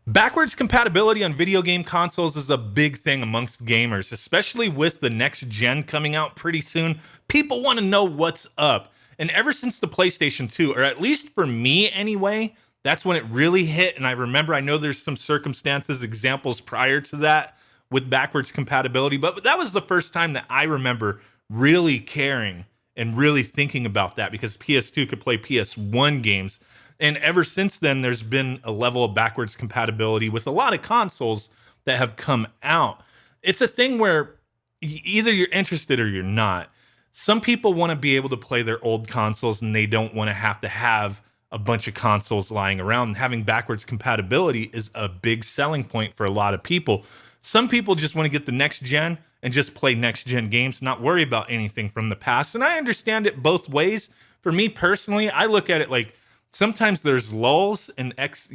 Backwards compatibility on video game consoles is a big thing amongst gamers, especially with the next gen coming out pretty soon. People want to know what's up. And ever since the PlayStation 2, or at least for me anyway, that's when it really hit. And I know there's some circumstances, examples prior to that with backwards compatibility, but that was the first time that I remember really caring and really thinking about that because PS2 could play PS1 games. And ever since then, there's been a level of backwards compatibility with a lot of consoles that have come out. It's a thing where either you're interested or you're not. Some people want to be able to play their old consoles and they don't want to have a bunch of consoles lying around. And having backwards compatibility is a big selling point for a lot of people. Some people just want to get the next gen and just play next gen games, not worry about anything from the past. And I understand it both ways. For me personally, I look at it like sometimes there's lulls in next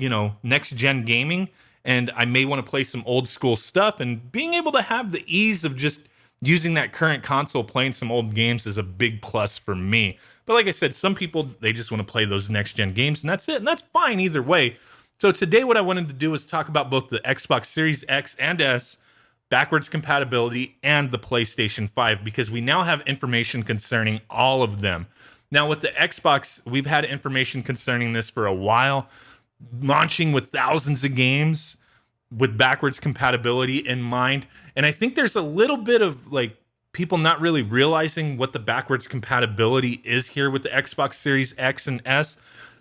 gen gaming, and I may want to play some old school stuff, and being able to have the ease of just using that current console playing some old games is a big plus for me. But like I said, some people, they just want to play those next gen games and that's it, and that's fine either way. So today what I wanted to do is talk about both the Xbox Series X and S backwards compatibility and the PlayStation 5 because we now have information concerning all of them. Now, with the Xbox, we've had information concerning this for a while, launching with thousands of games with backwards compatibility in mind. And I think there's a little bit of like people not really realizing what the backwards compatibility is here with the Xbox Series X and S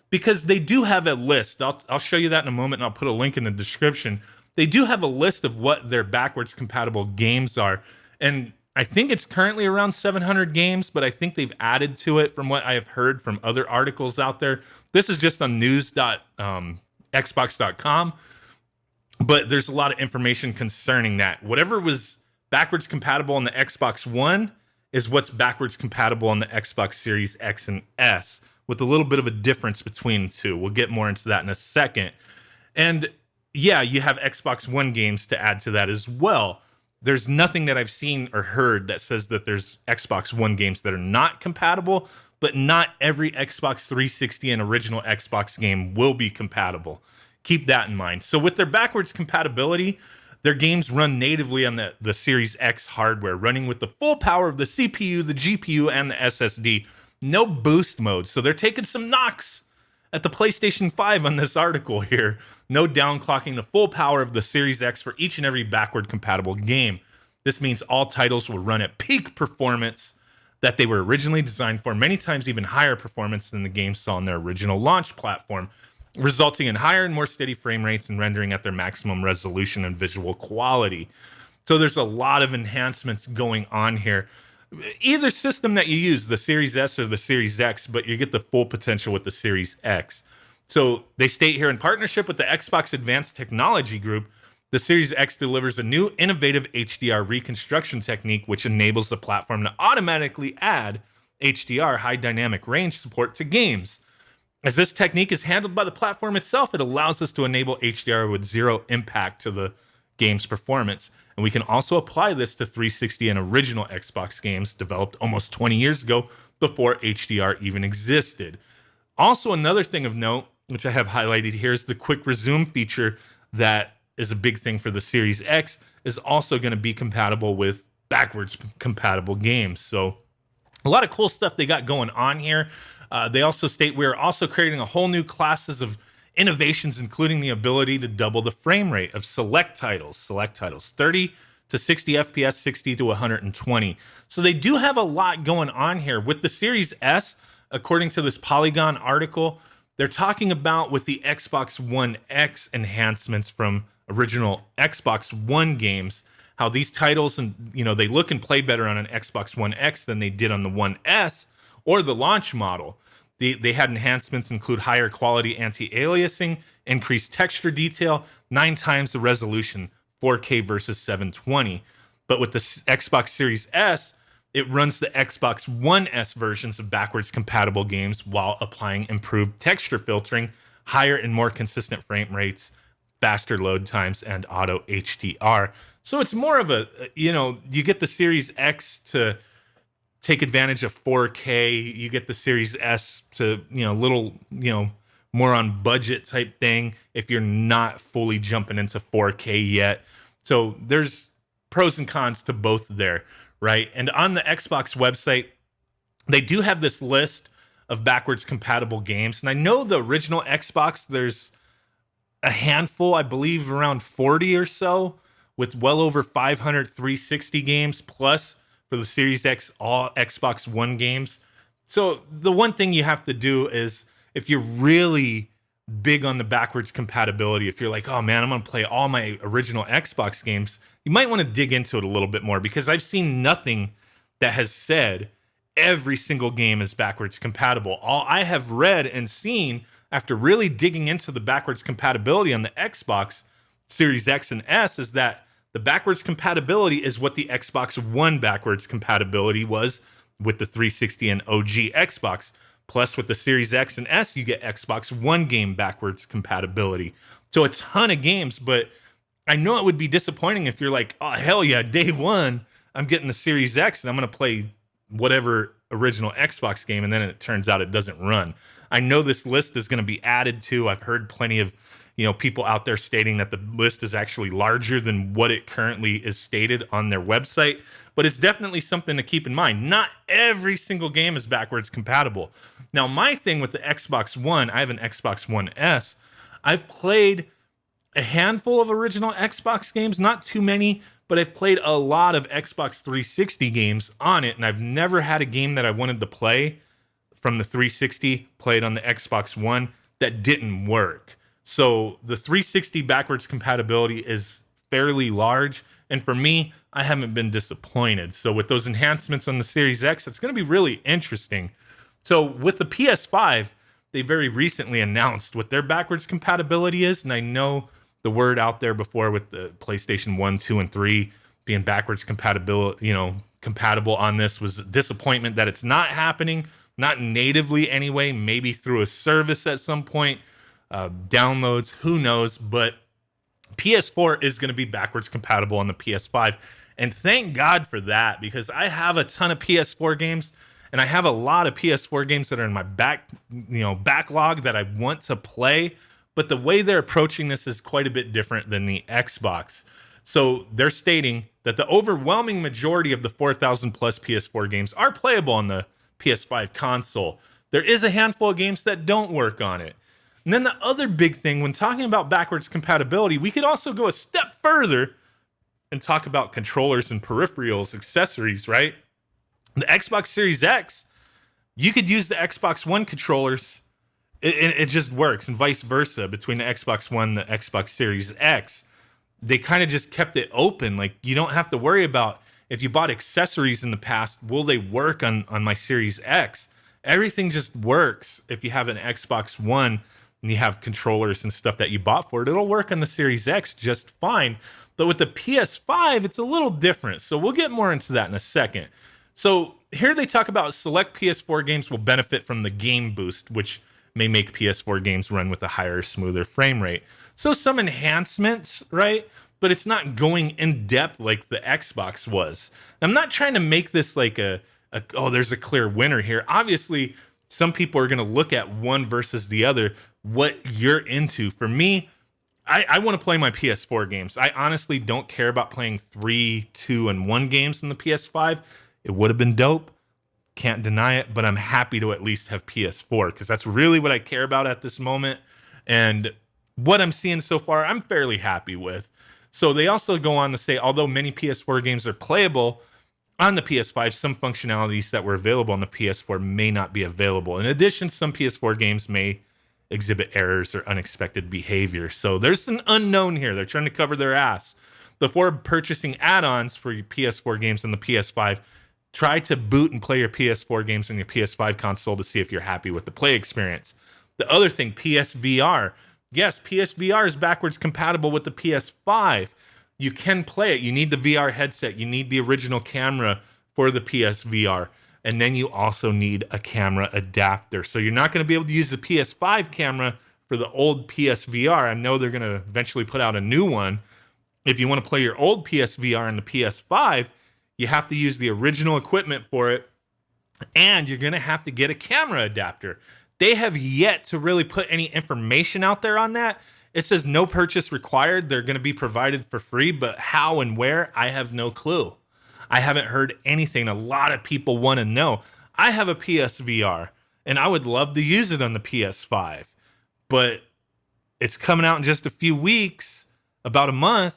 because they do have a list. I'll show you that in a moment and I'll put a link in the description. They do have a list of what their backwards compatible games are. And I think it's currently around 700 games, but I think they've added to it from what I have heard from other articles out there. This is just on news.xbox.com, but there's a lot of information concerning that. Whatever was backwards compatible on the Xbox One is what's backwards compatible on the Xbox Series X and S, with a little bit of a difference between the two. We'll get more into that in a second. And yeah, you have Xbox One games to add to that as well. There's nothing that I've seen or heard that says that there's Xbox One games that are not compatible, but not every Xbox 360 and original Xbox game will be compatible. Keep that in mind. So with their backwards compatibility, their games run natively on the Series X hardware, running with the full power of the CPU, the GPU, and the SSD. No boost mode. So they're taking some knocks at the PlayStation 5 on this article here. No downclocking, the full power of the Series X for each and every backward compatible game. This means all titles will run at peak performance that they were originally designed for, many times even higher performance than the games saw on their original launch platform, resulting in higher and more steady frame rates and rendering at their maximum resolution and visual quality. So there's a lot of enhancements going on here. Either system that you use, the Series S or the Series X, but you get the full potential with the Series X. So they state here, in partnership with the Xbox Advanced Technology Group, the Series X delivers a new innovative HDR reconstruction technique which enables the platform to automatically add HDR, high dynamic range support, to games. As this technique is handled by the platform itself, it allows us to enable HDR with zero impact to the game's performance. And we can also apply this to 360 and original Xbox games developed almost 20 years ago before HDR even existed. Also, another thing of note, which I have highlighted here, is the quick resume feature that is a big thing for the Series X, is also going to be compatible with backwards compatible games. So a lot of cool stuff they got going on here. They also state we're also creating a whole new classes of innovations, including the ability to double the frame rate of select titles, 30 to 60 FPS, 60 to 120. So they do have a lot going on here. With the Series S, according to this Polygon article, they're talking about with the Xbox One X enhancements from original Xbox One games, how these titles they look and play better on an Xbox One X than they did on the One S or the launch model. They had enhancements include higher quality anti-aliasing, increased texture detail, 9 times the resolution, 4K versus 720. But with the Xbox Series S, it runs the Xbox One S versions of backwards compatible games while applying improved texture filtering, higher and more consistent frame rates, faster load times, and auto HDR. So it's more of you get the Series X to take advantage of 4K. You get the Series S to, more on budget type thing if you're not fully jumping into 4K yet. So there's pros and cons to both there, right? And on the Xbox website, they do have this list of backwards compatible games. And I know the original Xbox, there's a handful, I believe around 40 or so, with well over 500 360 games, plus for the Series X, all Xbox One games. So the one thing you have to do is, if you're really big on the backwards compatibility, if you're like, oh man, I'm going to play all my original Xbox games, you might want to dig into it a little bit more, because I've seen nothing that has said every single game is backwards compatible. All I have read and seen after really digging into the backwards compatibility on the Xbox Series X and S is that the backwards compatibility is what the Xbox One backwards compatibility was with the 360 and OG Xbox. Plus, with the Series X and S, you get Xbox One game backwards compatibility. So a ton of games, but I know it would be disappointing if you're like, oh, hell yeah, day one, I'm getting the Series X and I'm going to play whatever original Xbox game, and then it turns out it doesn't run. I know this list is going to be added to. I've heard plenty of people out there stating that the list is actually larger than what it currently is stated on their website, but it's definitely something to keep in mind. Not every single game is backwards compatible. Now, my thing with the Xbox One, I have an Xbox One S. I've played a handful of original Xbox games, not too many, but I've played a lot of Xbox 360 games on it, and I've never had a game that I wanted to play from the 360 played on the Xbox One that didn't work. So the 360 backwards compatibility is fairly large, and for me, I haven't been disappointed. So with those enhancements on the Series X, it's going to be really interesting. So with the PS5, they very recently announced what their backwards compatibility is, and I know the word out there before with the PlayStation 1, 2, and 3 being backwards compatible on this was a disappointment that it's not happening, not natively anyway, maybe through a service at some point, downloads, who knows, but PS4 is going to be backwards compatible on the PS5. And thank God for that, because I have a ton of PS4 games, and I have a lot of PS4 games that are in my backlog that I want to play. But the way they're approaching this is quite a bit different than the Xbox. So they're stating that the overwhelming majority of the 4,000 plus PS4 games are playable on the PS5 console. There is a handful of games that don't work on it. And then the other big thing when talking about backwards compatibility, we could also go a step further and talk about controllers and peripherals, accessories, right? The Xbox Series X, you could use the Xbox One controllers. It just works, and vice versa between the Xbox One and the Xbox Series X. They kind of just kept it open. Like, you don't have to worry about, if you bought accessories in the past, will they work on my Series X? Everything just works. If you have an Xbox One and you have controllers and stuff that you bought for it, it'll work on the Series X just fine. But with the PS5, it's a little different. So we'll get more into that in a second. So here they talk about select PS4 games will benefit from the game boost, which may make PS4 games run with a higher, smoother frame rate. So some enhancements, right? But it's not going in depth like the Xbox was. I'm not trying to make this like there's a clear winner here. Obviously, some people are going to look at one versus the other, what you're into. For me, I want to play my PS4 games. I honestly don't care about playing 3, 2, and 1 games in the PS5. It would have been dope. Can't deny it, but I'm happy to at least have PS4 because that's really what I care about at this moment. And what I'm seeing so far, I'm fairly happy with. So they also go on to say, although many PS4 games are playable on the PS5, some functionalities that were available on the PS4 may not be available. In addition, some PS4 games may exhibit errors or unexpected behavior. So there's an unknown here. They're trying to cover their ass. Before purchasing add-ons for your PS4 games on the PS5, try to boot and play your PS4 games on your PS5 console to see if you're happy with the play experience. The other thing, PSVR. Yes, PSVR is backwards compatible with the PS5. You can play it. You need the VR headset. You need the original camera for the PSVR. And then you also need a camera adapter. So you're not going to be able to use the PS5 camera for the old PSVR. I know they're going to eventually put out a new one. If you want to play your old PSVR on the PS5, you have to use the original equipment for it, and you're going to have to get a camera adapter. They have yet to really put any information out there on that. It says no purchase required. They're going to be provided for free, but how and where, I have no clue. I haven't heard anything. A lot of people want to know. I have a PSVR, and I would love to use it on the PS5, but it's coming out in just a few weeks, about a month,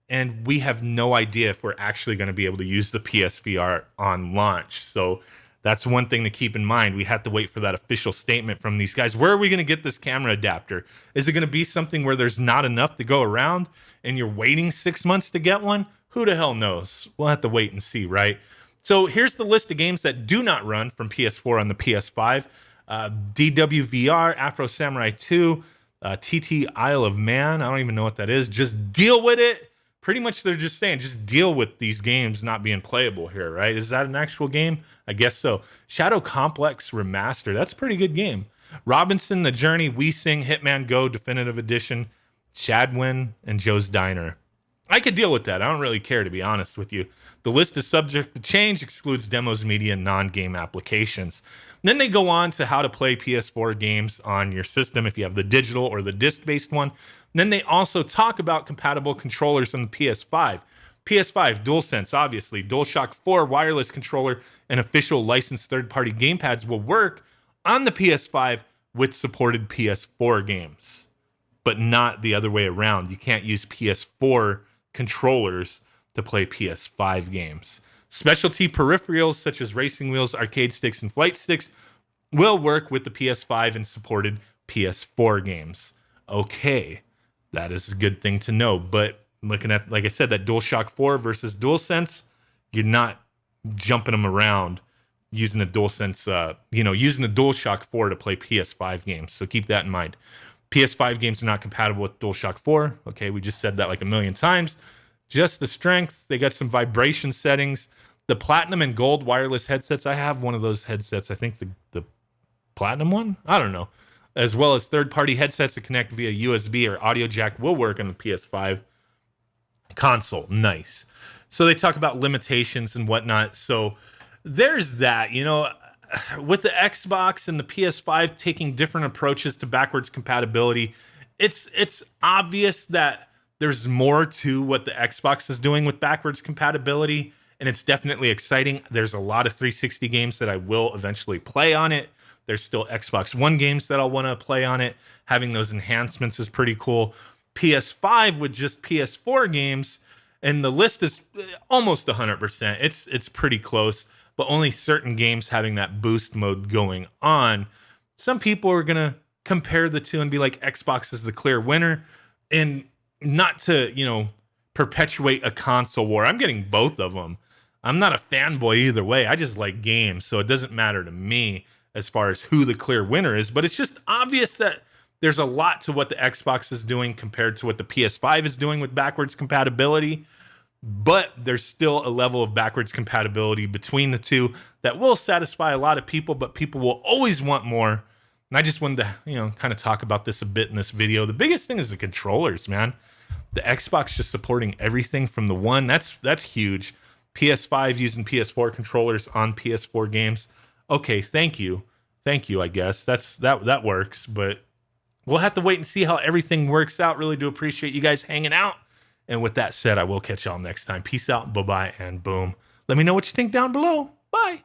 and we have no idea if we're actually going to be able to use the PSVR on launch. So that's one thing to keep in mind. We have to wait for that official statement from these guys. Where are we going to get this camera adapter? Is it going to be something where there's not enough to go around and you're waiting 6 months to get one? Who the hell knows? We'll have to wait and see, right? So here's the list of games that do not run from PS4 on the PS5. DWVR, Afro Samurai 2, TT Isle of Man. I don't even know what that is. Just deal with it. Pretty much they're just saying, just deal with these games not being playable here, right? Is that an actual game? I guess so. Shadow Complex Remaster. That's a pretty good game. Robinson, The Journey, We Sing, Hitman Go, Definitive Edition, Shadwin, and Joe's Diner. I could deal with that. I don't really care, to be honest with you. The list is subject to change, excludes demos, media, and non-game applications. And then they go on to how to play PS4 games on your system if you have the digital or the disc-based one. And then they also talk about compatible controllers on the PS5. PS5, DualSense, obviously. DualShock 4 wireless controller and official licensed third-party gamepads will work on the PS5 with supported PS4 games, but not the other way around. You can't use PS4 controllers to play PS5 games. Specialty peripherals such as racing wheels, arcade sticks, and flight sticks will work with the PS5 and supported PS4 games. Okay, that is a good thing to know. But looking at, like I said, that DualShock 4 versus DualSense, you're not jumping them around using a DualSense, using the DualShock 4 to play PS5 games. So keep that in mind. PS5 games are not compatible with DualShock 4. Okay, we just said that like a million times. Just the strength. They got some vibration settings. The platinum and gold wireless headsets. I have one of those headsets. I think the platinum one? I don't know. As well as third-party headsets that connect via USB or audio jack will work on the PS5 console. Nice. So they talk about limitations and whatnot. So there's that, with the Xbox and the PS5 taking different approaches to backwards compatibility, it's obvious that there's more to what the Xbox is doing with backwards compatibility, and it's definitely exciting. There's a lot of 360 games that I will eventually play on it. There's still Xbox One games that I'll want to play on it. Having those enhancements is pretty cool. PS5 with just PS4 games, and the list is almost 100%. It's pretty close, but only certain games having that boost mode going on. Some people are going to compare the two and be like, Xbox is the clear winner, and not to, perpetuate a console war. I'm getting both of them. I'm not a fanboy either way. I just like games, so it doesn't matter to me as far as who the clear winner is, but it's just obvious that there's a lot to what the Xbox is doing compared to what the PS5 is doing with backwards compatibility, but there's still a level of backwards compatibility between the two that will satisfy a lot of people, but people will always want more. And I just wanted to, kind of talk about this a bit in this video. The biggest thing is the controllers, man. The Xbox just supporting everything from the One. That's huge. PS5 using PS4 controllers on PS4 games. Okay, thank you. Thank you, I guess. That works, but we'll have to wait and see how everything works out. Really do appreciate you guys hanging out. And with that said, I will catch y'all next time. Peace out, bye-bye, and boom. Let me know what you think down below. Bye.